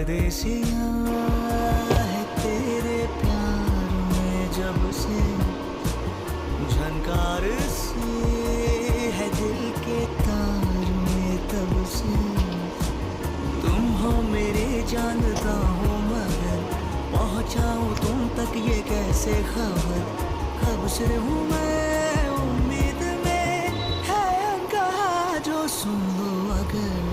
परदेसिया है तेरे प्यार में जब से झनकार सी है दिल के तार में तब से तुम हो मेरे जानता हूँ मगर पहुँचाऊँ तुम तक ये कैसे खबर कब से हूँ मैं उम्मीद में है कहा जो सुन लो अगर